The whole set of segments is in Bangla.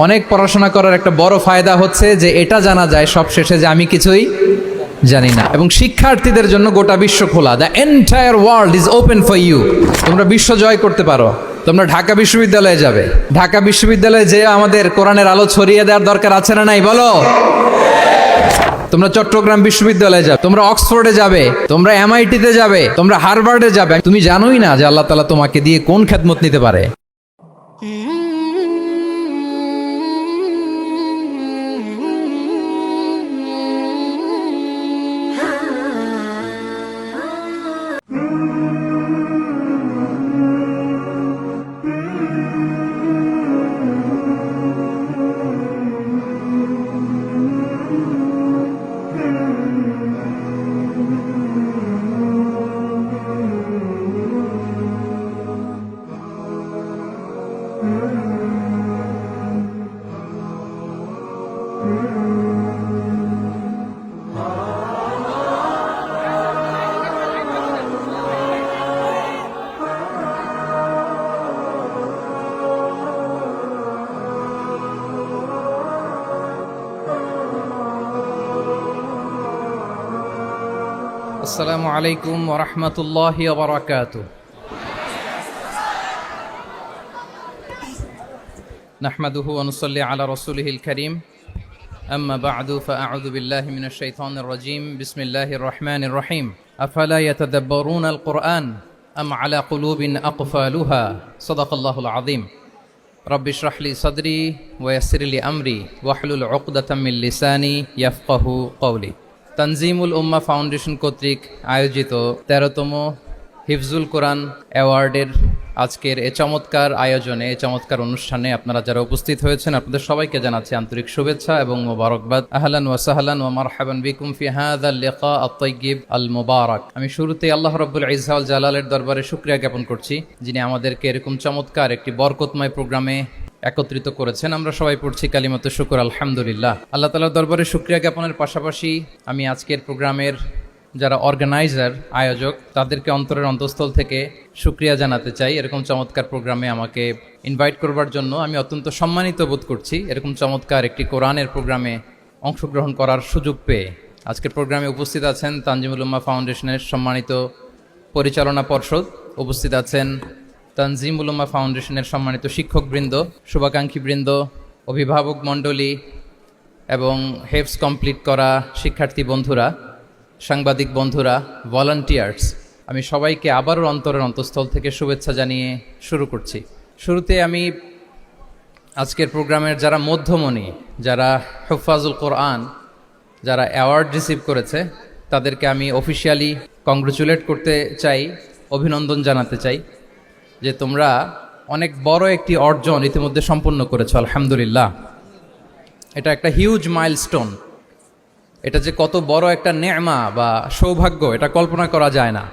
অনেক পড়াশোনা করার একটা বড় ফায়দা হচ্ছে যে এটা জানা যায় সব শেষে যে আমি কিছুই জানি না। এবং শিক্ষার্থীদের জন্য গোটা বিশ্ব খোলা, the entire world is open for you. তোমরা বিশ্ব জয় করতে পারো। তোমরা ঢাকা বিশ্ববিদ্যালয়ে যাবে, ঢাকা বিশ্ববিদ্যালয়ে যে আমাদের কোরআনের আলো ছড়িয়ে দেওয়ার দরকার আছে না নাই বলো? তোমরা চট্টগ্রাম বিশ্ববিদ্যালয়ে যাবে, তোমরা অক্সফোর্ডে যাবে, তোমরা এমআইটিতে যাবে, তোমরা হার্ভার্ডে যাবে। তুমি জানোই না যে আল্লাহ তাআলা তোমাকে দিয়ে কোন খেদমত নিতে পারে। আসসালামু আলাইকুম ওয়া রাহমাতুল্লাহি ওয়া বারাকাতুহু। নাহমাদুহু ওয়া নুসাল্লি আলা রাসূলিহিল কারীম। আম্মা বা'দু ফাআউযু বিল্লাহি মিনাশ শাইতানির রাজীম। বিসমিল্লাহির রাহমানির রহিম। আফালা ইয়াতাদাব্বারুনাল কুরআন আম আলা কুলুবিন আকফালুহা। সাদাকাল্লাহুল আযীম। রাব্বি ইশরাহ লি সাদরি ওয়া ইয়াসসির লি আমরি ওয়াহলুল উকদাতাম মিন লিসানি ইয়াফকাহু কওলি। তানজিমুল উম্মাহ ফাউন্ডেশন কর্তৃক আয়োজিত 13তম হিফজুল কোরআন অ্যাওয়ার্ডের আজকের এ চমৎকার আয়োজনে, এ চমৎকার অনুষ্ঠানে আপনারা যারা উপস্থিত হয়েছেন আপনাদের সবাইকে জানাচ্ছি আন্তরিক শুভেচ্ছা এবং মোবারকবাদ। আহলান ওয়া সাহলান ওয়া মারহাবান বিকুম ফি হাযাল লিকা আত-তাইয়্যিব আল মুবারাক। আমি শুরুতেই আল্লাহ রাব্বুল ইজ্জা ওয়াল জালালের দরবারে শুকরিয়া জ্ঞাপন করছি, যিনি আমাদেরকে এরকম চমৎকার একটি বরকতময় প্রোগ্রামে একত্রিত করেছেন। আমরা সবাই পড়ছি কালিমাতুশ শুকর আলহামদুলিল্লাহ। আল্লাহ তাআলার দরবারে শুকরিয়া জ্ঞাপনের পাশাপাশি আমি আজকের প্রোগ্রামের যারা অর্গানাইজার, আয়োজক, তাদেরকে অন্তরের অন্তঃস্থল থেকে শুকরিয়া জানাতে চাই। এরকম চমৎকার প্রোগ্রামে আমাকে ইনভাইট করবার জন্য আমি অত্যন্ত সম্মানিত বোধ করছি। এরকম চমৎকার একটি কোরআনের প্রোগ্রামে অংশগ্রহণ করার সুযোগ পেয়ে আজকের প্রোগ্রামে উপস্থিত আছেন তানজিমুল উম্মাহ ফাউন্ডেশনের সম্মানিত পরিচালনা পর্ষদ, উপস্থিত আছেন তানজিমুল উম্মাহ ফাউন্ডেশনের সম্মানিত শিক্ষকবৃন্দ, শুভাকাঙ্ক্ষীবৃন্দ, অভিভাবক মণ্ডলী এবং হেফজ কমপ্লিট করা শিক্ষার্থী বন্ধুরা, সাংবাদিক বন্ধুরা, ভলান্টিয়ার্স, আমি সবাইকে আবারও অন্তরের অন্তঃস্থল থেকে শুভেচ্ছা জানিয়ে শুরু করছি। শুরুতে আমি আজকের প্রোগ্রামের যারা মধ্যমণি, যারা হুফাজুল কোরআন, যারা অ্যাওয়ার্ড রিসিভ করেছে তাদেরকে আমি অফিসিয়ালি কংগ্রেচুলেট করতে চাই, অভিনন্দন জানাতে চাই যে তোমরা অনেক বড় একটি অর্জন ইতিমধ্যে সম্পন্ন করেছো, আলহামদুলিল্লাহ। এটা একটা হিউজ মাইলস্টোন। এটা যে কত বড় একটা নেয়মা বা সৌভাগ্য এটা কল্পনা করা যায় না।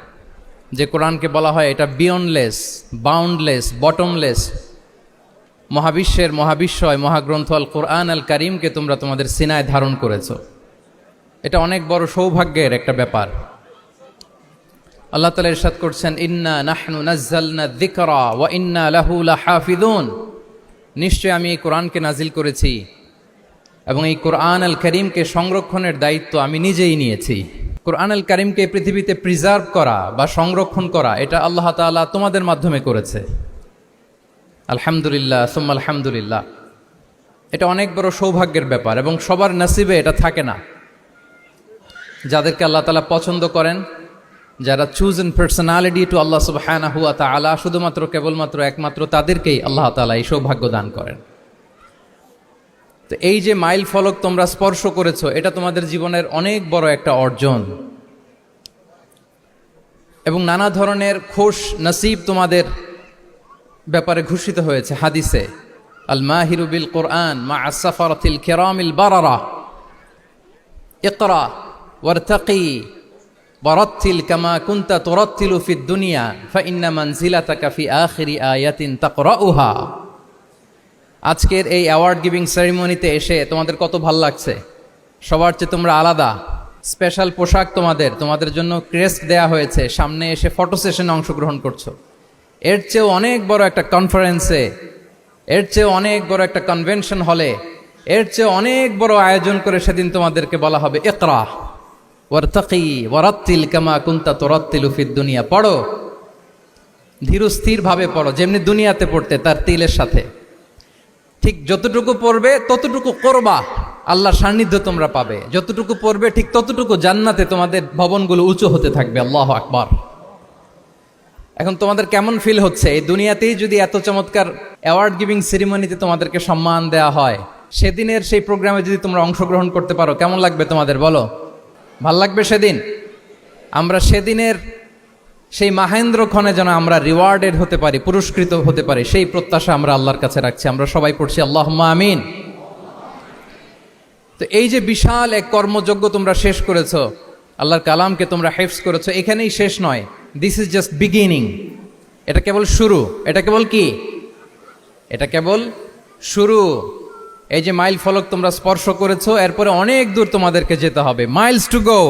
যে কোরআনকে বলা হয় এটা বিয়ন্ডলেস, বাউন্ডলেস, বটমলেস, মহাবিশ্বের মহাবিশ্বয় মহাগ্রন্থ আল কোরআন আল কারিমকে তোমরা তোমাদের সিনায় ধারণ করেছো। এটা অনেক বড় সৌভাগ্যের একটা ব্যাপার। আল্লাহ তাআলা ইরশাদ করছেন, ইন্না নাহনু নাজ্জালনা যিকরা ওয়া ইন্না লাহু লাহাফিযুন। নিশ্চয় আমি এই কোরআনকে নাজিল করেছি এবং এই কোরআন আল কারীমকে সংরক্ষণের দায়িত্ব আমি নিজেই নিয়েছি। কোরআন আল কারীমকে পৃথিবীতে প্রিজার্ভ করা বা সংরক্ষণ করা এটা আল্লাহ তাআলা তোমাদের মাধ্যমে করেছে। আলহামদুলিল্লাহ সুম্মা আলহামদুলিল্লাহ। এটা অনেক বড় সৌভাগ্যের ব্যাপার এবং সবার নসিবে এটা থাকে না। যাদেরকে আল্লাহ তাআলা পছন্দ করেন, যারা চুজেন পার্সোনালিটি টু আল্লাহ সুবহানাহু ওয়া তাআলা, শুধুমাত্র কেবলমাত্র একমাত্র তাদেরকেই আল্লাহ তাআলা এই সৌভাগ্য দান করেন। তো এই যে মাইল ফলক তোমরা স্পর্শ করেছো, এটা তোমাদের জীবনের অনেক বড় একটা অর্জন এবং নানা ধরনের খুশ নসিব তোমাদের ব্যাপারে ঘোষিত হয়েছে হাদিসে। আল মাহিরু বিল কোরআন মা আসসাফারাতিল কিরামিল বারারা ইকরা ওয়ারতাকি ওয়ারাত্তিল কামা কুনতা তুরাত্তিলু ফিদ দুনিয়া ফাইন্না মানজিলাতাকা ফি আখিরি আয়াতিন তাকরাউহা। আজকের এই অ্যাওয়ার্ড গিভিং সেরিমনিতে এসে তোমাদের কত ভাল লাগছে। সবার চেয়ে তোমরা আলাদা, স্পেশাল পোশাক তোমাদের জন্য ক্রেস্ট দেয়া হয়েছে, সামনে এসে ফটো সেশনে অংশগ্রহণ করছো। এর চেয়েও অনেক বড় একটা কনফারেন্সে এর চেয়ে অনেক বড় একটা কনভেনশন হলে, এর চেয়ে অনেক বড় আয়োজন করে সেদিন তোমাদেরকে বলা হবে ইকরা ওয়ারতাকি ওয়ারাত্তিল কামা কুনতা তুরাত্তিলু ফিদ দুনিয়া। পড়ো, ধীরস্থির ভাবে পড়ো, যেমনি দুনিয়াতে পড়তে তার তিলের সাথে। ঠিক যতটুকু পড়বে ততটুকু করবা, আল্লাহর সান্নিধ্য তোমরা পাবে। যতটুকু পড়বে ঠিক ততটুকু জান্নাতে তোমাদের ভবনগুলো উঁচু হতে থাকবে। আল্লাহু আকবার। এখন তোমাদের কেমন ফিল হচ্ছে? এই দুনিয়াতেই যদি এত চমৎকার অ্যাওয়ার্ড গিভিং সেরিমনিতে তোমাদেরকে সম্মান দেওয়া হয়, সেদিনের সেই প্রোগ্রামে যদি তোমরা অংশগ্রহণ করতে পারো, কেমন লাগবে তোমাদের বলো? ভাল লাগবে সেদিন? আমরা সেদিনের সেই মাহেন্দ্র ক্ষণে যেন আমরা রিওয়ার্ডেড হতে পারি, পুরস্কৃত হতে পারি, সেই প্রত্যাশা আমরা আল্লাহর কাছে রাখছি। আমরা সবাই পড়ছি আল্লাহুম্মা আমিন। তো এই যে বিশাল এক কর্মযজ্ঞ তোমরা শেষ করেছো, আল্লাহর কালামকে তোমরা হেফজ করেছো, এখানেই শেষ নয়। This is just beginning. এটা কেবল শুরু। এটা কেবল কি? এটা কেবল শুরু। এই যে মাইল ফলক তোমরা স্পর্শ করেছো, এরপরে অনেক দূর তোমাদেরকে যেতে হবে। মাইলস টু গো,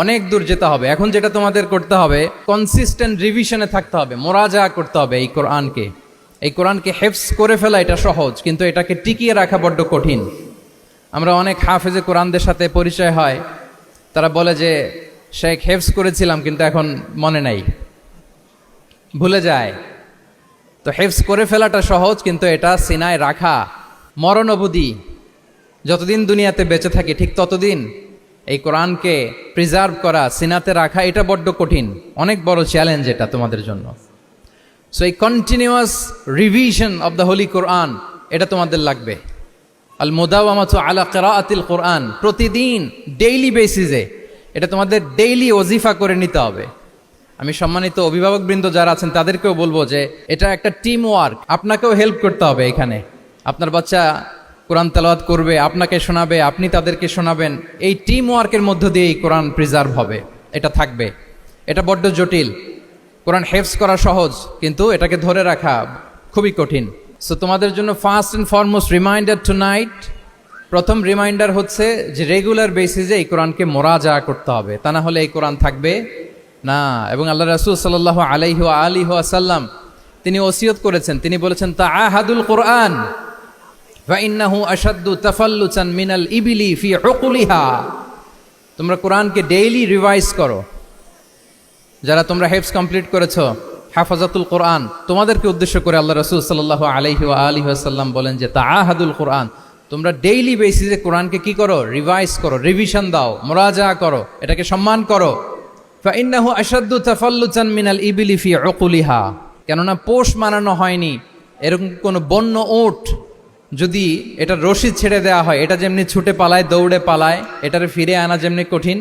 অনেক দূর যেতে হবে। এখন যেটা তোমাদের করতে হবে, কনসিস্টেন্ট রিভিশনে থাকতে হবে, মোরাজা করতে হবে এই কোরআনকে। এই কোরআনকে হেফজ করে ফেলা এটা সহজ, কিন্তু এটাকে টিকিয়ে রাখা বড্ড কঠিন। আমরা অনেক হাফেজে কোরআনদের সাথে পরিচয় হয়, তারা বলে যে শেখ হেফজ করেছিলাম কিন্তু এখন মনে নাই, ভুলে যায়। তো হেফজ করে ফেলাটা সহজ, কিন্তু এটা সিনায় রাখা মরণ অবধি, যতদিন দুনিয়াতে বেঁচে থাকি ঠিক ততদিন এই কোরআনকে প্রিজার্ভ করা, সিনাতে রাখা, এটা বড্ড কঠিন, অনেক বড় চ্যালেঞ্জ এটা তোমাদের জন্য। সো এই continuous revision of the holy Quran, এটা তোমাদের লাগবে। আল মুদাওয়ামাতু আলা কিরাআতিল কোরআন, প্রতিদিন ডেইলি বেসিসে এটা তোমাদের ডেইলি ওজিফা করে নিতে হবে। আমি সম্মানিত অভিভাবকবৃন্দ যারা আছেন তাদেরকেও বলবো যে এটা একটা টিম ওয়ার্ক, আপনাকেও হেল্প করতে হবে। এখানে আপনার বাচ্চা কোরআন তেলাওয়াত করবে, আপনাকে শোনাবে, আপনি তাদেরকে শোনাবেন। এই টিম ওয়ার্কের মধ্য দিয়ে এই কোরআন প্রিজার্ভ হবে, এটা থাকবে। এটা বড্ড জটিল। কোরআন হেফজ করা সহজ, কিন্তু এটাকে ধরে রাখা খুবই কঠিন। সো তোমাদের জন্য first and foremost reminder tonight, প্রথম রিমাইন্ডার হচ্ছে যে রেগুলার বেসিসে এই কোরআনকে মোরাজা করতে হবে, তা না হলে এই কোরআন থাকবে না। এবং আল্লাহ রাসূল সাল্লাল্লাহু আলাইহি ওয়া আলিহি ওয়াসাল্লাম তিনি ওসিয়ত করেছেন, তিনি বলেছেন তাআহাদুল কোরআন ফা ইন্নাহু আশাদ্দু তাফাল্লুচান মিনাল ইবিলি ফি উকুলিহা। তোমরা কোরআনকে ডেইলি রিভাইজ করো। যারা তোমরা হেফজ কমপ্লিট করেছো, হাফাজাতুল কোরআন, তোমাদেরকে উদ্দেশ্য করে আল্লাহ রাসূল সাল্লাল্লাহু আলাইহি ওয়া আলিহি ওয়াসাল্লাম বলেন যে তাআহাদুল কোরআন, তোমরা ডেইলি বেসিসে কোরআনকে কি করো? রিভাইজ করো, রিভিশন দাও, মোরাজা করো, এটাকে সম্মান করো। ফা ইন্নাহু আশাদ্দু তাফাল্লুচান মিনাল ইবিলি ফি উকুলিহা। কেননা পোষ মানানো হয়নি এরকম কোন বন্য উট যদি এটা রশি ছেড়ে দেওয়া হয়, এটা যেমনি ছুটে পালায়, দৌড়ে পালায়, এটারে ফিরে আনা যেমনি কঠিন,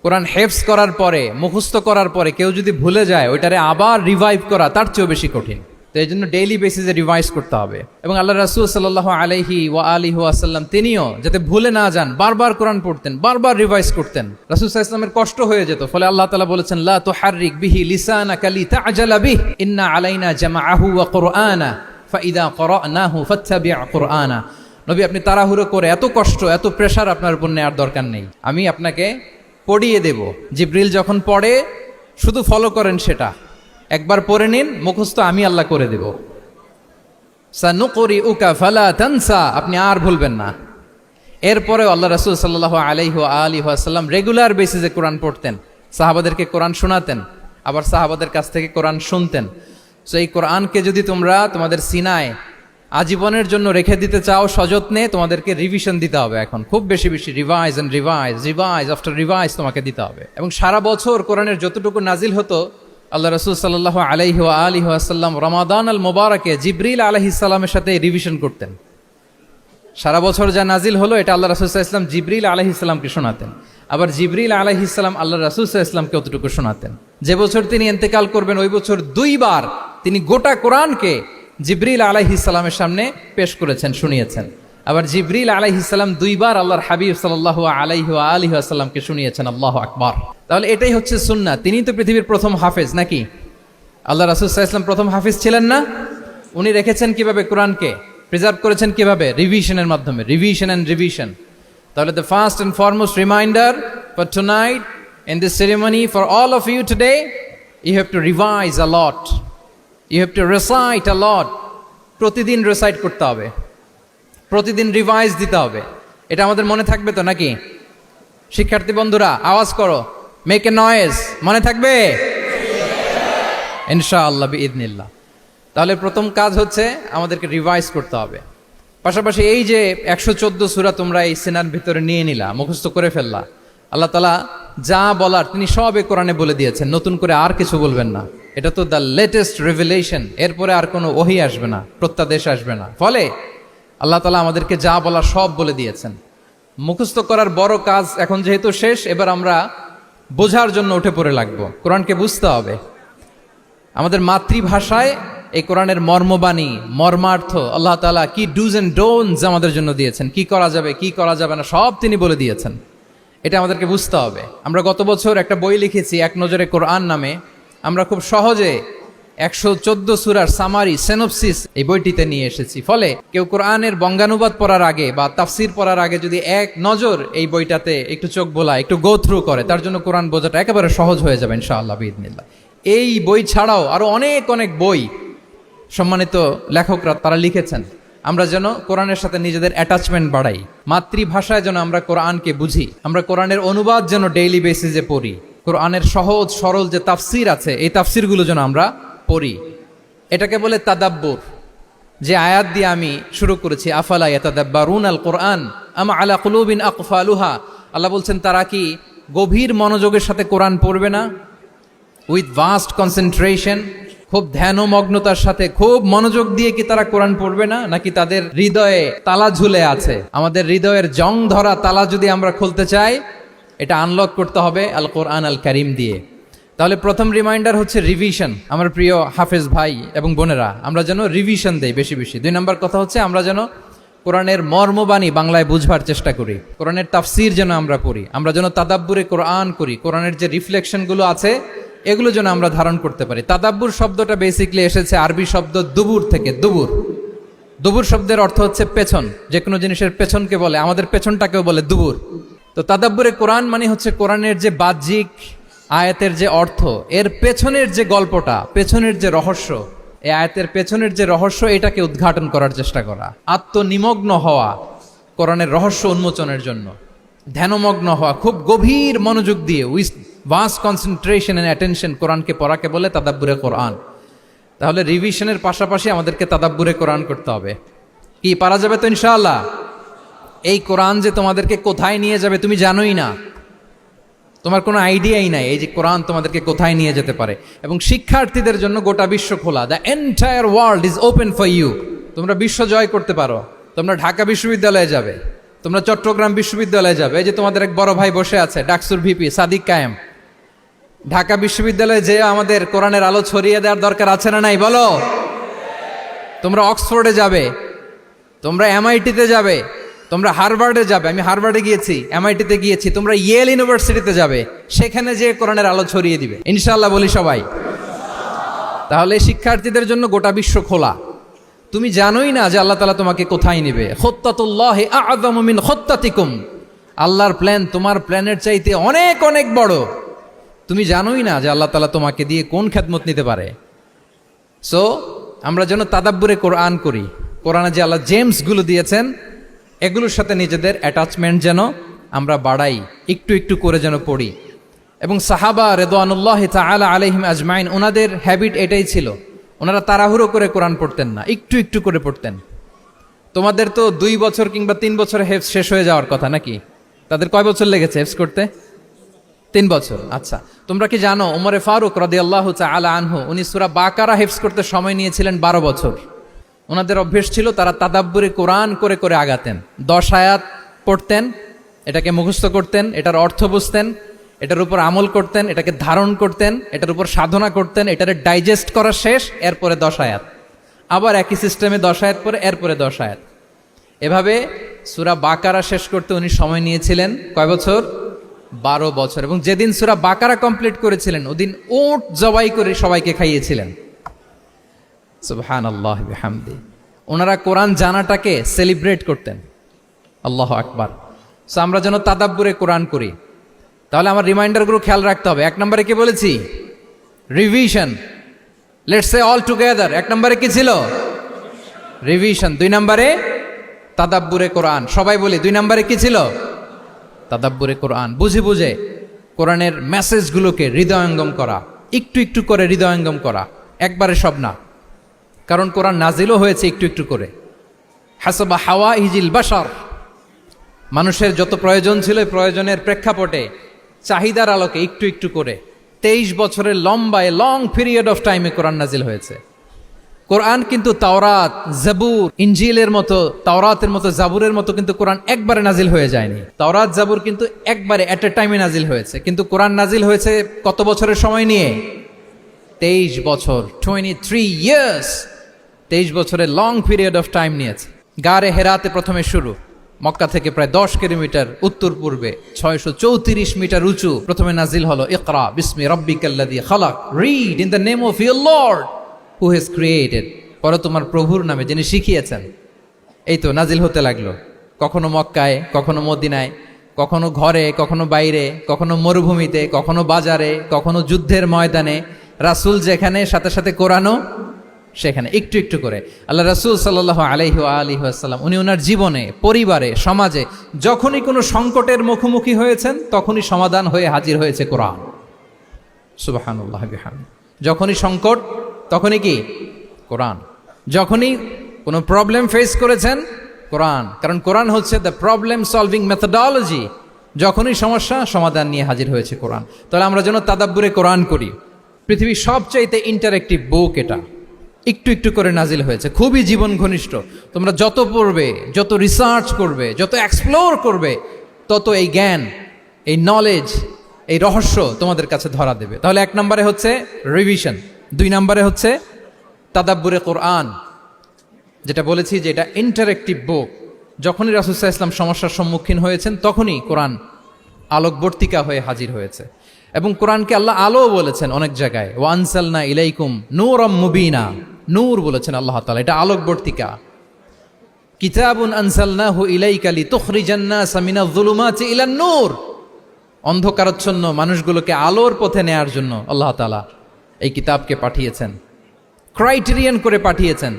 কোরআন হেফজ করার পরে, মুখস্থ করার পরে কেউ যদি ভুলে যায়, ওইটারে আবার রিভাইভ করা তার চেয়েও বেশি কঠিন। তো এই জন্য ডেইলি বেসিসে রিভাইজ করতে হবে। এবং আল্লাহ রাসূল সাল্লাল্লাহু আলাইহি ওয়া আলিহি ওয়াসাল্লাম তিনিও যাতে ভুলে না যান, বারবার কোরআন পড়তেন, বারবার রিভাইজ করতেন। রাসূল সাল্লাল্লাহু আলাইহি ওয়াসাল্লামের কষ্ট হয়ে যেত, ফলে আল্লাহ তাআলা বলেছেন লা তুহাররিক বিহি লিসানাকা লিতা'জালা বিহি ইন্না আলাইনা জামাআহু ওয়া কুরআনা ফাইদা ক্বরানাহু ফাত্তাবি' কুরআনা। নবী, আপনি তাড়াহুড়ো করে, এত কষ্ট, এত প্রেশার আপনার উপর নেওয়ার দরকার নেই, আমি আপনাকে পড়িয়ে দেব। জিবরিল যখন পড়ে শুধু ফলো করেন, সেটা একবার পড়ে নিন, মুখস্থ আমি আল্লাহ করে দেব। সানুকরিউকা ফালা তানসা, আপনি আর ভুলবেন না। এরপরে আল্লাহ রাসূল সাল্লাল্লাহু আলাইহি ওয়া আলিহি ওয়াসাল্লাম রেগুলার বেসিসে কোরআন পড়তেন, সাহাবাদেরকে কোরআন শোনাতেন, আবার সাহাবাদের কাছ থেকে কোরআন শুনতেন। সো এই কোরআনকে যদি তোমরা তোমাদের সিনায় আজীবনের জন্য রেখে দিতে চাও সযত্নে, তোমাদেরকে রিভিশন দিতে হবে। এখন খুব বেশি বেশি revise and revise, revise after revise তোমাকে দিতে হবে। এবং সারা বছর কোরআনের যতটুকু নাজিল হতো, আল্লাহ রাসূল সাল্লাল্লাহু আলাইহি ওয়া আলিহি ওয়াসাল্লাম রমাদান আল মুবারাকে জিবরিল আলাইহিস সালামের সাথে রিভিশন করতেন। সারা বছর যা নাজিল হলো, এটা আল্লাহ রাসূল সাল্লাল্লাহু আলাইহি ওয়াসাল্লাম জিবরিল আলাইহিস সালামকে শোনাতেন, আবার জিবরিল আলাইহিস সালাম আল্লাহ রাসূল সাল্লাল্লাহু আলাইহি ওয়াসাল্লামকে অতটুকু শোনাতেন। যে বছর তিনি ইন্তেকাল করবেন, ওই বছর দুইবার তিনি গোটা কোরআনকে জিবরিল আলাইহিস সালামের সামনে পেশ করেছেন, শুনিয়েছেন। আবার জিবরিল আলাইহিস সালাম দুইবার আল্লাহর হাবিব সাল্লাল্লাহু আলাইহি ওয়া আলিহি ওয়াসাল্লামকে শুনিয়েছেন। আল্লাহু আকবার। তাহলে এটাই হচ্ছে সুন্নাহ। তিনি তো পৃথিবীর প্রথম হাফেজ নাকি? আল্লাহ রাসূল সাল্লাল্লাহু আলাইহি ওয়াসাল্লাম প্রথম হাফেজ ছিলেন না? উনি রেখেছেন কিভাবে কোরআনকে? প্রিজার্ভ করেছেন কিভাবে? রিভিশনের মাধ্যমে, রিভিশন এন্ড রিভিশন। তাহলে the first and foremost reminder for tonight in this ceremony for all of you today, you have to revise a lot, you have to recite a lot, প্রতিদিন রিসাইট করতে হবে, প্রতিদিন রিভাইজ দিতে হবে। এটা আমাদের মনে থাকবে তো নাকি? শিক্ষার্থী বন্ধুরা আওয়াজ করো, মেক এ নয়েজ, মনে থাকবে ইনশাআল্লাহ বিইذনিল্লাহ। তাহলে প্রথম কাজ হচ্ছে আমাদেরকে রিভাইজ করতে হবে। পাশাপাশি এই যে 114 সূরা তোমরা এই সিনার ভিতরে নিয়ে নিলা, মুখস্থ করে ফেললা, আল্লাহ তাআলা যা বলার তিনি সব এই কোরআনে বলে দিয়েছেন, নতুন করে আর কিছু বলবেন না। এটা তো দ্য লেটেস্ট রিভিলেশন, এরপরে আর কোনো ওহী আসবে না, প্রত্যাদেশ আসবে না। ফলে আল্লাহ তাআলা আমাদেরকে যা বলার সব বলে দিয়েছেন। মুখস্থ করার বড় কাজ এখন যেহেতু শেষ, এবার আমরা বোঝার জন্য উঠে পড়ে লাগবো। কোরআনকে বুঝতে হবে আমাদের মাতৃভাষায়। এই কোরআনের মর্মবাণী, মর্মার্থ, আল্লাহ তাআলা কি ডুজ এন্ড ডোন্টস আমাদের জন্য দিয়েছেন, কি করা যাবে কি করা যাবে না সব তিনি বলে দিয়েছেন। এটা আমাদেরকে বুঝতে হবে। আমরা গত বছর একটা বই লিখেছি এক নজরে কোরআন নামে। আমরা খুব সহজে 114 সূরার সামারি, সিনপসিস এই বইটিতে নিয়ে এসেছি। ফলে কেউ কোরআনের বঙ্গানুবাদ পড়ার আগে বা তাফসির পড়ার আগে যদি এক নজর এই বইটাতে একটু চোখ বোলা, একটু গো থ্রু করে, তার জন্য কোরআন বোঝাটা একেবারে সহজ হয়ে যাবে ইনশাআল্লাহ বিইذনিল্লাহ। এই বই ছাড়াও আরো অনেক অনেক বই সম্মানিত লেখকরা তারা লিখেছেন। আমরা যেন কোরআনের সাথে নিজেদের অ্যাটাচমেন্ট বাড়াই, মাতৃভাষায় যেন আমরা কোরআনকে বুঝি, আমরা কোরআনের অনুবাদ যেন ডেইলি বেসিসে পড়ি, কোরআনের সহজ সরল যে তাফসির আছে এই তাফসিরগুলো যেন আমরা পড়ি। এটাকে বলে তাদাব্বুর। যে আয়াত দিয়ে আমি শুরু করেছি, আফালা ইয়াতাদাব্বারুনাল কোরআন আম আলা কুলুবিন আকফালুহা, আল্লাহ বলছেন তারা কি গভীর মনোযোগের সাথে কোরআন পড়বে না? উইথ ভাস্ট কনসেন্ট্রেশন, খুব ধ্যানমগ্নতার সাথে খুব মনোযোগ দিয়ে কি তারা কোরআন পড়বে না? নাকি তাদের হৃদয়ে তালা ঝুলে আছে? আমাদের হৃদয়ের জং ধরা তালা যদি আমরা খুলতে চাই, এটা আনলক করতে হবে আল কোরআন আল কারীম দিয়ে। তাহলে প্রথম রিমাইন্ডার হচ্ছে রিভিশন। আমার প্রিয় হাফেজ ভাই এবং বোনেরা, আমরা যেন রিভিশন দেই বেশি বেশি। 2 নম্বর কথা হচ্ছে আমরা যেন কোরআনের মর্মবাণী বাংলায় বুঝবার চেষ্টা করি, কোরআনের তাফসির যেন আমরা পড়ি, আমরা যেন তাদাব্বুরে কোরআন করি, কোরআনের যে রিফ্লেকশনগুলো আছে এগুলো যেন আমরা ধারণ করতে পারি। তাদাব্বুর শব্দটা বেসিক্যালি এসেছে আরবি শব্দ দুবুর থেকে। দুবুর, দুবুর শব্দের অর্থ হচ্ছে পেছন, যে কোনো জিনিসের পেছনকে বলে, আমাদের পেছনটাকেও বলে দুবুর। তো তাদাব্বুরে কোরআন মানে হচ্ছে কোরআনের যে বাহ্যিক আয়াতের যে অর্থ, এর পেছনের যে গল্পটা, পেছনের যে রহস্য, এই আয়াতের পেছনের যে রহস্য, এটাকে উদ্ঘাটন করার চেষ্টা করা, আত্মনিমগ্ন হওয়া, কোরআনের রহস্য উন্মোচনের জন্য ধ্যানমগ্ন হওয়া, খুব গভীর মনোযোগ দিয়ে with vast concentration and attention কোরআনকে পড়াকে বলে তাদাব্বুরে কোরআন। তাহলে রিভিশনের পাশাপাশি আমাদেরকে তাদাব্বুরে কোরআন করতে হবে। কি পারা যাবে তো ইনশাআল্লাহ? এই কোরআন যে তোমাদেরকে কোথায় নিয়ে যাবে তুমি জানোই না, তোমার কোনো আইডিয়াই নাই এই যে কোরআন তোমাদেরকে কোথায় নিয়ে যেতে পারে। এবং শিক্ষার্থীদের জন্য গোটা বিশ্ব খোলা, the entire world is open for you. তোমরা বিশ্ব জয় করতে পারো। তোমরা ঢাকা বিশ্ববিদ্যালয়ে যাবে, তোমরা চট্টগ্রাম বিশ্ববিদ্যালয়ে যাবে। এই যে তোমাদের এক বড় ভাই বসে আছে, ডাকসুর ভিপি সাদিক কায়েম। ঢাকা বিশ্ববিদ্যালয়ে যে আমাদের কোরআনের আলো ছড়িয়ে দেওয়ার দরকার আছে না নাই বলো? তোমরা অক্সফোর্ডে যাবে, তোমরা এমআইটিতে যাবে, তোমরা হার্ভার্ডে যাবে। আমি হার্ভার্ডে গিয়েছি, এমআইটিতে গিয়েছি। তোমরা ইয়েল ইউনিভার্সিটিতে যাবে, সেখানে যে কোরআনের আলো ছড়িয়ে দিবে ইনশাআল্লাহ বলি সবাই। তাহলে শিক্ষার্থীদের জন্য গোটা বিশ্ব খোলা। তুমি জানোই না যে আল্লাহ তাআলা তোমাকে কোথায় নেবে। খুত্তাতুল্লাহি আ'যামু মিন খুত্তাতিকুম, আল্লাহর প্ল্যান তোমার প্ল্যানের চাইতে অনেক অনেক বড়। তুমি জানোই না যে আল্লাহ তাআলা তোমাকে দিয়ে কোন খেদমত নিতে পারে। সো আমরা যেন তাদাব্বুরে কোরআন করি, কোরআনে যে আল্লাহ জেমসগুলো দিয়েছেন এগুলোর সাথে নিজেদের অ্যাটাচমেন্ট যেন আমরা বাড়াই, একটু একটু করে যেন পড়ি। এবং সাহাবা রিদওয়ানুল্লাহি তাআলা আলাইহিম আজমাইন, ওনাদের হ্যাবিট এটাই ছিল, ওনারা তাড়াহুড়ো করে কোরআন পড়তেন না, একটু একটু করে পড়তেন। তোমাদের তো 2 বছর কিংবা 3 বছরে হেফজ শেষ হয়ে যাওয়ার কথা নাকি? তাদের কয় বছর লেগেছে হেফজ করতে? 3 বছর। আচ্ছা, তোমরা কি জানো ওমরে ফারুক রাদিয়াল্লাহু তাআলা আনহু উনি সূরা বাকারা হেফজ করতে সময় নিয়েছিলেন 12 বছর। ওনাদের অভ্যেস ছিল তারা তাদাব্বুরে কোরআন করে করে আগাতেন। 10 আয়াত পড়তেন, এটাকে মুখস্থ করতেন, এটার অর্থ বুঝতেন, এটার উপর আমল করতেন, এটাকে ধারণ করতেন, এটার উপর সাধনা করতেন, এটারে ডাইজেস্ট করা শেষ, এরপরে 10 আয়াত, আবার একই সিস্টেমে 10 আয়াত পরে এরপরে 10 আয়াত। এভাবে সূরা বাকারা শেষ করতে উনি সময় নিয়েছিলেন কয় বছর? 12 বছর। এবং যেদিন সূরা বাকারা কমপ্লিট করেছিলেন ওদিন উট জবাই করে সবাইকে খাইয়েছিলেন। সুবহানাল্লাহ বিহামদি। ওনারা কোরআন জানাটাকে সেলিব্রেট করতেন। আল্লাহু আকবার। সো আমরা যেন তাদাব্বুরে কোরআন করি। তাহলে আমার রিমাইন্ডারগুলো খেয়াল রাখতে হবে। 1 নম্বরে কি বলেছি? Revision. Let's say all together. 1 নম্বরে কি ছিল? রিভিশন। 2 নম্বরে তাদাব্বুরে কোরআন। সবাই বলি 2 নম্বরে কি ছিল? তাদাব্বুরে কোরআন। বুঝে বুঝে কোরআনের মেসেজগুলোকে হৃদয়ঙ্গম করা, একটু একটু করে হৃদয়ঙ্গম করা, একবারে সব না। কারণ কোরআন নাজিলও হয়েছে একটু একটু করে। হাসাবা হাওয়াইজিল বাশার, মানুষের যত প্রয়োজন ছিল প্রয়োজনের প্রেক্ষাপটে চাহিদার আলোকে একটু একটু করে 23 বছরের লম্বায় লং পিরিয়ড অফ টাইমে কোরআন নাজিল হয়েছে। কোরআন কিন্তু তাওরাত, জাবুর, ইনজিলের মতো, তাওরাতের মতো, জাবুরের মতো কিন্তু কোরআন একবারে নাজিল হয়ে যায়নি। তাওরাত, জাবুর কিন্তু একবারে এট এ টাইমে নাজিল হয়েছে, কিন্তু কোরআন নাজিল হয়েছে কত বছরের সময় নিয়ে? 23 বছর, 23 ইয়ার্স। 23 বছরের লং পিরিয়ড অফ টাইম নিয়েছে। গারে হেরাতে প্রথমে শুরু, মক্কা থেকে প্রায় 10 কিলোমিটার উত্তর পূর্বে 634 মিটার উঁচু প্রথমে নাজিল হলো ইকরা বিসমি রাব্বিকাল্লাযী খালাক, read in the name of your lord who has created, পরে তোমার প্রভুর নামে যিনি শিখিয়েছেন। এই তো নাজিল হতে লাগলো, কখনো মক্কায়, কখনো মদিনায়, কখনো ঘরে, কখনো বাইরে, কখনো মরুভূমিতে, কখনো বাজারে, কখনো যুদ্ধের ময়দানে। রাসূল যেখানে, সাথে সাথে কোরআনও সেখানে, একটু একটু করে। আল্লাহ রাসূল সাল্লাল্লাহু আলাইহি ওয়া আলিহি ওয়াসাল্লাম উনি ওনার জীবনে, পরিবারে, সমাজে যখনই কোনো সংকটের মুখোমুখি হয়েছেন তখনই সমাধান হয়ে হাজির হয়েছে কোরআন। সুবহানাল্লাহ বিহামদিহি। যখনই সংকট তখনই কি? কোরআন। যখনই কোনো প্রবলেম ফেস করেছেন, কোরআন। কারণ কোরআন হচ্ছে দ্য প্রবলেম সলভিং মেথোডোলজি। যখনই সমস্যা, সমাধান নিয়ে হাজির হয়েছে কোরআন। তাহলে আমরা যেন তাদাব্বুরে কোরআন করি। পৃথিবীর সবচাইতে ইন্টারেক্টিভ বুক এটা, একটু একটু করে নাজিল হয়েছে, খুবই জীবন ঘনিষ্ঠ। তোমরা যত পড়বে, যত রিসার্চ করবে, যত এক্সপ্লোর করবে, তত এই জ্ঞান, এই নলেজ, এই রহস্য তোমাদের কাছে ধরা দেবে। তাহলে 1 নম্বরে হচ্ছে রিভিশন, 2 নম্বরে হচ্ছে তাদাব্বুরে কোরআন, যেটা বলেছি যে এটা ইন্টারেক্টিভ বুক। যখনই রাসূল সাল্লাল্লাহু আলাইহি ওয়াসাল্লাম সমস্যার সম্মুখীন হয়েছেন তখনই কোরআন আলোকবর্তিকা হয়ে হাজির হয়েছে। এবং কোরআনকে আল্লাহ আলো বলেছেন অনেক জায়গায়, ওয়া আনসালনা ইলাইকুম নূরাম মুবিনা, নূর বলেছেন আল্লাহ তাআলা, এটা আলোকবর্তিকা। কিতাবুন আনসালনাহু ইলাইকা লিতুখরিজান নাসা মিনাজ যুলুমাতি ইলান নূর, অন্ধকারাচ্ছন্ন মানুষগুলোকে আলোর পথে নেয়ার জন্য আল্লাহ তাআলা এই কিতাবকে পাঠিয়েছেন, ক্রাইটেরিয়ান করে পাঠিয়েছেন।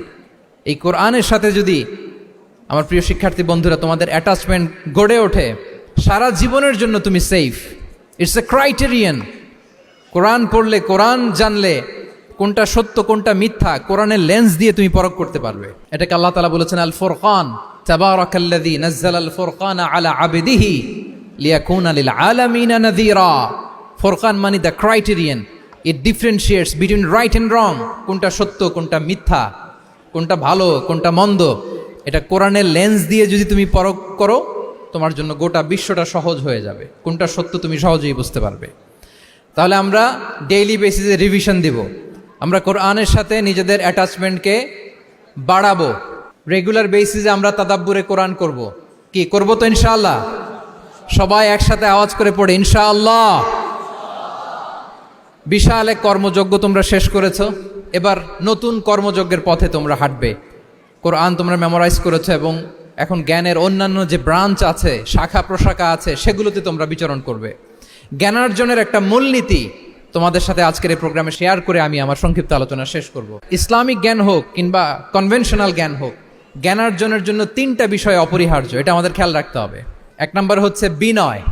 এই কোরআনের সাথে যদি আমার প্রিয় শিক্ষার্থী বন্ধুরা তোমাদের অ্যাটাচমেন্ট গড়ে ওঠে, সারা জীবনের জন্য তুমি safe. It's a criterion. Quran পড়লে, কোরআন জানলে কোনটা সত্য কোনটা মিথ্যা কোরআনের লেন্স দিয়ে তুমি পরখ করতে পারবে। এটাকে আল্লাহ তাআলা বলেছেন আল ফুরকান, তাবারাকাল্লাযী নাযালাল ফুরকানা আলা আবদিহি লিয়াকুনা লিল আলামিনা নাযীরা। ফুরকান মানে the criterion, it differentiates between right and wrong, কোনটা সত্য কোনটা মিথ্যা, কোনটা ভালো কোনটা মন্দ। এটা কোরআনের লেন্স দিয়ে যদি তুমি পরখ করো, তোমার জন্য গোটা বিশ্বটা সহজ হয়ে যাবে, কোনটা সত্য তুমি সহজেই বুঝতে পারবে। তাহলে আমরা ডেইলি বেসিসে রিভিশন দিব, আমরা কোরআনের সাথে নিজেদের অ্যাটাচমেন্টকে বাড়াবো। রেগুলার বেসিসে আমরা তাদাব্বুরে কোরআন করব। কি করব? তো ইনশাআল্লাহ সবাই একসাথে আওয়াজ করে পড়ে ইনশাআল্লাহ। বিশাল এক কর্মযজ্ঞ তোমরা শেষ করেছো, এবার নতুন কর্মযজ্ঞের পথে তোমরা হাঁটবে। কোরআন তোমরা মেমোরাইজ করেছো এবং এখন জ্ঞানের অন্যান্য যে ব্রাঞ্চ আছে, শাখা প্রশাখা আছে, সেগুলোতে তোমরা বিচরণ করবে। জ্ঞানার্জনের একটা মূলনীতি তোমাদের সাথে আজকের এই প্রোগ্রামে শেয়ার করে আমি আমার সংক্ষিপ্ত আলোচনা শেষ করব। ইসলামিক জ্ঞান হোক কিংবা কনভেনশনাল জ্ঞান হোক, জ্ঞানার্জনের জন্য 3টা বিষয় অপরিহার্য, এটা আমাদের খেয়াল রাখতে হবে। 1 নম্বর হচ্ছে বিনয়,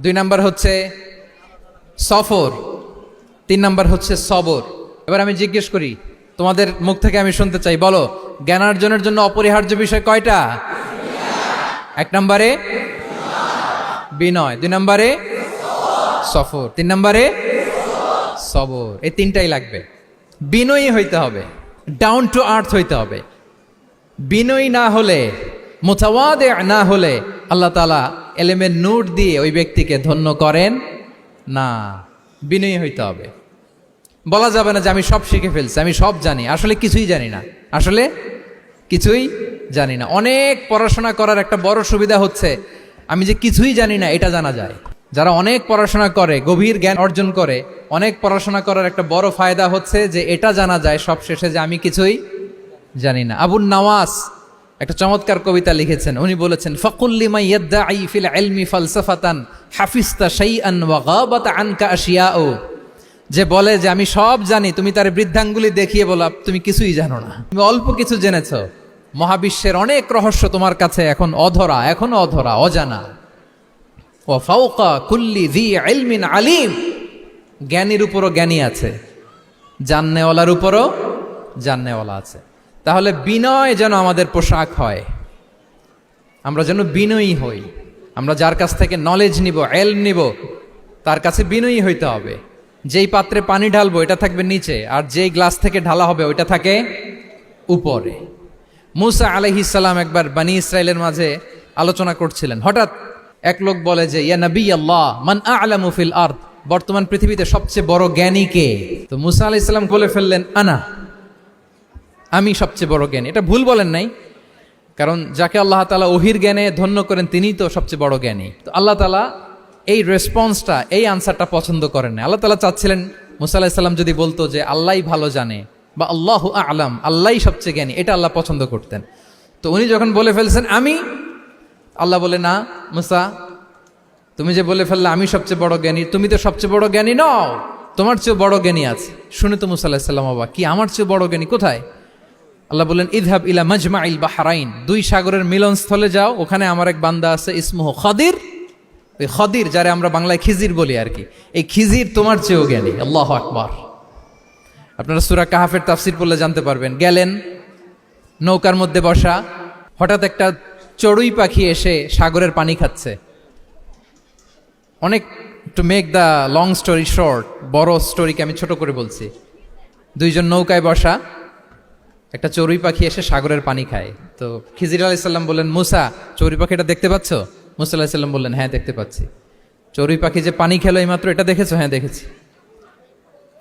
2 নম্বর হচ্ছে সফর, 3 নম্বর হচ্ছে সবর। এবার আমি জিজ্ঞেস করি, তোমাদের মুখ থেকে আমি শুনতে চাই, বলো জ্ঞানার্জনের জন্য অপরিহার্য বিষয় কয়টা? 1 নম্বরে বিনয়, 2 নম্বরে সফর, 3 নম্বরে সবর। এই 3টাই লাগবে। বিনয়ী হইতে হবে, ডাউন টু আর্থ হইতে হবে। বিনয়ী না হলে, মুতাওয়াদি না হলে আল্লাহ তাআলা এলেমের নূর দিয়ে ওই ব্যক্তিকে ধন্য করেন না। বিনয়ী হইতে হবে। বলা যাবে না যে আমি সব শিখে ফেলছি, আমি সব জানি, আসলে কিছুই জানি না, আসলে কিছুই জানি না। অনেক পড়াশোনা করার একটা বড় সুবিধা হচ্ছে আমি যে কিছুই জানি না এটা জানা যায়। যারা অনেক পড়াশোনা করে, গভীর জ্ঞান অর্জন করে, অনেক পড়াশোনা করার একটা বড় ফায়দা হচ্ছে যে এটা জানা যায় সব শেষে যে আমি কিছুই জানি না। আবুন নাওয়াস একটা চমৎকার কবিতা লিখেছেন, উনি বলেছেন ফাকুল লিমান ইয়াদঈ ফিল ইলমি ফালসাফাতান হাফিজতা শাইআন ওয়া গাবাত আনকা আশিয়াউ। যে বলে যে আমি সব জানি, তুমি তার বৃদ্ধাঙ্গুলি দেখিয়ে বলো তুমি কিছুই জানো না, তুমি অল্প কিছু জেনেছ। মহাবিশ্বের অনেক রহস্য তোমার কাছে এখনো অধরা অজানা। ওয়া ফাওকা কুল্লি যী ইলমিন আলিম, জ্ঞানীর উপরও জ্ঞানী আছে, জাননেওয়ালার উপরও জাননেওয়ালা আছে। তাহলে বিনয় যেন আমাদের পোশাক হয়, আমরা যেন বিনয়ী হই। আমরা যার কাছ থেকে নলেজ নিব, এলম নিব, তার কাছে বিনয়ী হইতে হবে। যেই পাত্রে পানি ঢালবো এটা থাকবে নিচে, আর যেই গ্লাস থেকে ঢালা হবে ওইটা থাকে উপরে। মুসা আলাইহিস সালাম একবার বানি ইসরাইলের মাঝে আলোচনা করছিলেন, হঠাৎ এক লোক বলে যে ইয়া নবী আল্লাহ মান আ'লামু ফিল আরদ, বর্তমান পৃথিবীতে সবচেয়ে বড় জ্ঞানী কে? তো মুসা আলাইহিস সালাম বলে ফেললেন আমি সবচেয়ে বড় জ্ঞানী। এটা ভুল বলেন নাই, কারণ যাকে আল্লাহ তাআলা ওহির জ্ঞানে ধন্য করেন তিনিই তো সবচেয়ে বড় জ্ঞানী। তো আল্লাহ তাআলা এই রেসপন্সটা, এই আনসারটা পছন্দ করেন না। আল্লাহ তাআলা চাচ্ছিলেন মুসা আলাইহিস সালাম যদি বলতো যে আল্লাহই ভালো জানে বা আল্লাহু আ'লাম, আল্লাহই সবচেয়ে জ্ঞানী, এটা আল্লাহ পছন্দ করতেন। তো উনি যখন বলে ফেলছেন আল্লাহ বলে না মুসা, তুমি যে বলে ফেললে আমি সবচেয়ে বড় জ্ঞানী, তুমি তো সবচেয়ে বড় জ্ঞানী নও, তোমার চেয়ে বড় জ্ঞানী আছে। শুনে তো মুসা আলাইহিস সালাম অবাক, কি আমার চেয়ে বড় জ্ঞানী কোথায়? আল্লাহ বললেন ইযহাব ইলা মাজমাইল বাহরাইন, দুই সাগরের মিলনস্থলে যাও, ওখানে আমার এক বান্দা আছে ইসমুহু খাদির। ওই খাদির, যারে আমরা বাংলায় খিজির বলি আর কি, এই খিজির তোমার চেয়েও জ্ঞানী। আল্লাহু আকবার। আপনারা সূরা কাহাফের তাফসীর পড়লে জানতে পারবেন। গেলেন, নৌকার মধ্যে বসা, হঠাৎ একটা চড়ুই পাখি এসে সাগরের পানি খাচ্ছে। অনেক, to make the long story short, বড় স্টোরিকে আমি ছোট করে বলছি। দুইজন নৌকায় বসা, একটা চড়ুই পাখি এসে সাগরের পানি খায়। তো খিজির আলাইহিস সালাম বললেন মুসা, চড়ুই পাখিটা দেখতে পাচ্ছ? মুসা আলাইহিস সালাম বললেন হ্যাঁ দেখতে পাচ্ছি। চড়ুই পাখি যে পানি খেলো এইমাত্র, এটা দেখেছো? হ্যাঁ দেখেছি।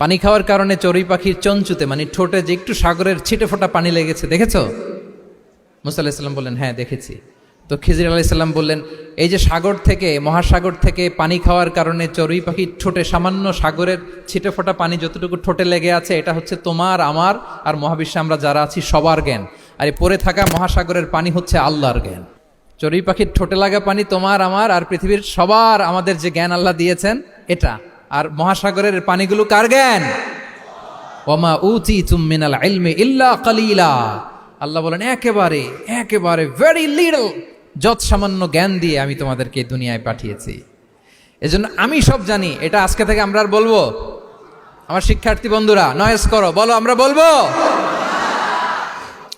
পানি খাওয়ার কারণে চড়ুই পাখির চঞ্চুতে, মানে ঠোঁটে যে একটু সাগরের ছিটে ফোটা পানি লেগেছে, দেখেছো? মুসা আলাইহিস সালাম বললেন হ্যাঁ দেখেছি। তো খিজির আলাইহিস সালাম বললেন এই যে সাগর থেকে, মহাসাগর থেকে পানি খাওয়ার কারণে চড়ুই পাখির ঠোঁটে সামান্য সাগরের ছিটে ফোটা পানি যতটুকু ঠোঁটে লেগে আছে, এটা হচ্ছে তোমার, আমার আর মহাবিশ্বে আমরা যারা আছি সবার জ্ঞান। আর এই পড়ে থাকা মহাসাগরের পানি হচ্ছে আল্লাহর জ্ঞান। চড়ুই পাখির ঠোঁটে লাগা পানি তোমার, আমার আর পৃথিবীর সবার, আমাদের যে জ্ঞান আল্লাহ দিয়েছেন এটা। আর মহাসাগরের পানিগুলো কার জ্ঞান? ওয়ামা উতীতুম মিনাল ইলমি ইল্লা কালিলা। আল্লাহ বলেন একেবারে একেবারে ভেরি লিটল, যত সামান্য জ্ঞান দিয়ে আমি তোমাদেরকে দুনিয়ায় পাঠিয়েছি। এজন্য আমি সব জানি, এটা আজকে থেকে আমরা আর বলবো? আমার শিক্ষার্থী বন্ধুরা নয়েজ করো, বলো আমরা বলবো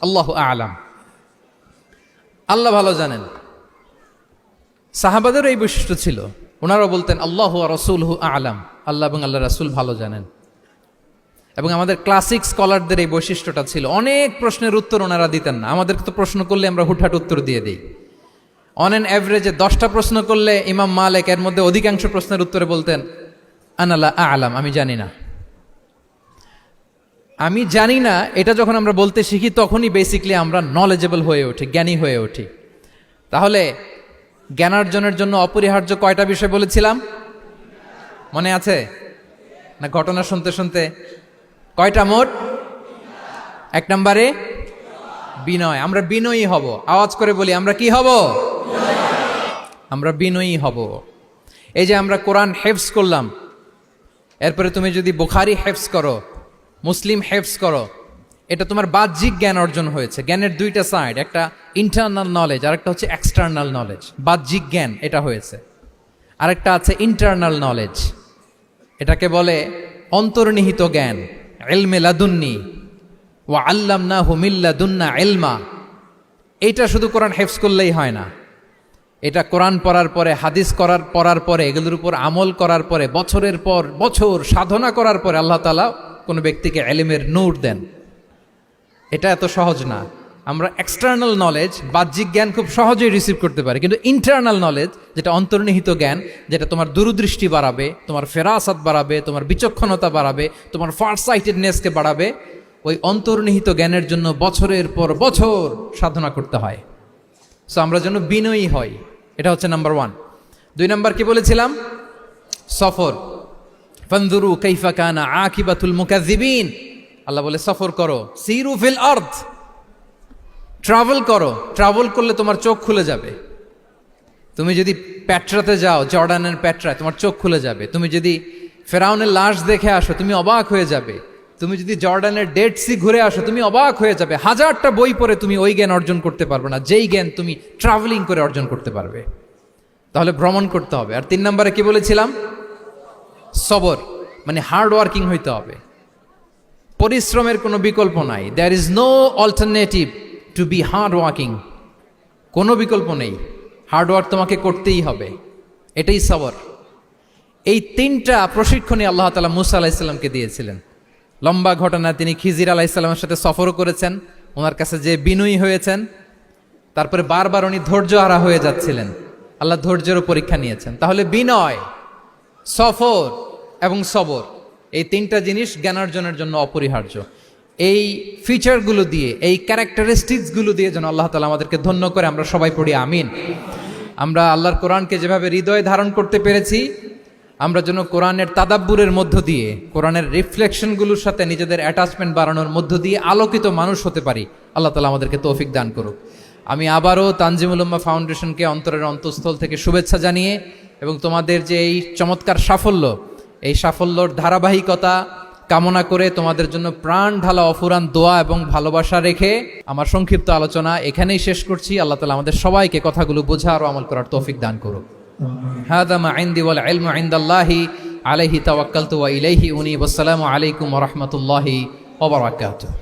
আল্লাহু আ'লাম। আল্লাহ ভালো জানেন। সাহাবাদের এই বৈশিষ্ট্য ছিল, ওনারাও বলতেন আল্লাহু ওয়া রাসূলুহু আ'লাম, আল্লাহ এবং আল্লাহ রাসূল ভালো জানেন। এবং আমাদের ক্লাসিক স্কলারদের এই বৈশিষ্ট্যটা ছিল, অনেক প্রশ্নের উত্তর ওনারা দিতেন না। আমাদেরকে তো প্রশ্ন করলে আমরা হুটহাট উত্তর দিয়ে দিই। অন অ্যান অ্যাভারেজে 10টা প্রশ্ন করলে ইমাম মালিক এর মধ্যে অধিকাংশ প্রশ্নের উত্তরে বলতেন আনা লা আ'লাম, আমি জানি না। আমি জানি না এটা যখন আমরা বলতে শিখি, তখনই বেসিকলি আমরা নলেজেবল হয়ে উঠি, জ্ঞানী হয়ে উঠি। তাহলে জ্ঞানার্জনের জন্য অপরিহার্য কয়টা বিষয় বলেছিলাম, মনে আছে না? ঘটনা শুনতে শুনতে কয়টা মোট? 1 নম্বরে বিনয়। আমরা বিনয়ী হব। আওয়াজ করে বলি আমরা কি হব? আমরা বিনয়ী হব। এই যে আমরা কোরআন হেফজ করলাম, এরপরে তুমি যদি বুখারী হেফজ করো, মুসলিম হেফজ করো, এটা তোমার বাহ্যিক জ্ঞান অর্জন হয়েছে। জ্ঞানের দুইটা সাইড, একটা ইন্টারনাল নলেজ আর একটা হচ্ছে এক্সটার্নাল নলেজ। বাহ্যিক জ্ঞান এটা হয়েছে, আরেকটা আছে ইন্টারনাল নলেজ, এটাকে বলে অন্তর্নিহিত জ্ঞান। ইলমে লাদুন্নি ওয়া আল্লামনাহু মিন লাদুন্না ইলমা। এইটা শুধু কোরআন হেফজ করলেই হয় না, এটা কোরআন পড়ার পরে, হাদিস পড়ার পরে, এগুলোর উপর আমল করার পরে, বছরের পর বছর সাধনা করার পরে আল্লাহ তাআলা কোনো ব্যক্তিকে ইলমের নূর দেন। এটা এত সহজ না। আমরা এক্সটার্নাল নলেজ, বাহ্যিক জ্ঞান খুব সহজেই রিসিভ করতে পারি, কিন্তু ইন্টারনাল নলেজ, যেটা অন্তর্নিহিত জ্ঞান, যেটা তোমার দূরদৃষ্টি বাড়াবে, তোমার ফেরাসাত বাড়াবে, তোমার বিচক্ষণতা বাড়াবে, তোমার ফারসাইটেডনেসকে বাড়াবে, ওই অন্তর্নিহিত জ্ঞানের জন্য বছরের পর বছর সাধনা করতে হয়। সো আমরা যেন বিনয়ী হই, এটা হচ্ছে নাম্বার 1। 2 নাম্বার কি বলেছিলাম? সফর। ফানজুরু কাইফা কানা আকিবাতুল মুকাজ্জিবিন। আল্লাহ বলে সফর করো, সিরু ফিল আরদ, ট্রাভেল করো। ট্রাভেল করলে তোমার চোখ খুলে যাবে। তুমি যদি পেট্রাতে যাও, জর্ডানের পেট্রায়, তোমার চোখ খুলে যাবে। তুমি যদি ফেরাউনের লাশ দেখে আসো, তুমি অবাক হয়ে যাবে। তুমি যদি জর্ডানের ডেড সি ঘুরে আসো, তুমি অবাক হয়ে যাবে। 1000টা বই পড়ে তুমি ওই জ্ঞান অর্জন করতে পারবে না, যেই জ্ঞান তুমি ট্রাভেলিং করে অর্জন করতে পারবে। তাহলে ভ্রমণ করতে হবে। আর 3 নম্বরে কি বলেছিলাম? সবর, মানে হার্ড ওয়ার্কিং হইতে হবে। পরিশ্রমের কোনো বিকল্প নাই। There is no alternative to be hard working. কোনো বিকল্প নেই, হার্ড ওয়ার্ক তোমাকে করতেই হবে, এটাই সবর। এই 3টা প্রশিক্ষণই আল্লাহ তাআলা মুসা আলাইহিসসালামকে দিয়েছিলেন। লম্বা ঘটনা, তিনি খিজির আলাইহিসসালামের সাথে সফরও করেছেন, ওনার কাছে যে বিনয়ী হয়েছেন। তারপরে বারবার উনি ধৈর্য হারা হয়ে যাচ্ছিলেন, আল্লাহ ধৈর্যেরও পরীক্ষা নিয়েছেন। তাহলে বিনয়, সফর এবং সবর, এই 3টা জিনিস জ্ঞান অর্জনের জন্য অপরিহার্য। এই ফিচারগুলো দিয়ে, এই ক্যারেক্টারিস্টিক্সগুলো দিয়ে যেন আল্লাহ তাআলা আমাদেরকে ধন্য করে। আমরা সবাই পড়ি আমিন। আমরা আল্লাহর কোরআনকে যেভাবে হৃদয়ে ধারণ করতে পেরেছি, আমরা যেন কোরআনের তাদাব্বুরের মধ্য দিয়ে, কোরআনের রিফ্লেকশনগুলোর সাথে নিজেদের অ্যাটাচমেন্ট বাড়ানোর মধ্য দিয়ে আলোকিত মানুষ হতে পারি। আল্লাহ তাআলা আমাদেরকে তৌফিক দান করুক। আমি আবারও তানজিমুল উম্মাহ ফাউন্ডেশনকে অন্তরের অন্তঃস্থল থেকে শুভেচ্ছা জানিয়ে এবং তোমাদের যে এই চমৎকার সাফল্য, এই সাফল্যর ধারাবাহিকতা কামনা করে তোমাদের জন্য প্রাণ ঢালা অফুরান দোয়া এবং ভালোবাসা রেখে আমার সংক্ষিপ্ত আলোচনা এখানেই শেষ করছি। আল্লাহ তাআলা আমাদের সবাইকে কথাগুলো বোঝার ও আমল করার তৌফিক দান করুক। হাদা মা ইনদি ওয়াল ইলমু ইনদাল্লাহি আলাইহি তাওয়াক্কালতু ওয়া ইলাইহি উনীব। আসসালামু আলাইকুম ওয়া রাহমাতুল্লাহি ওয়া বারাকাতুহু।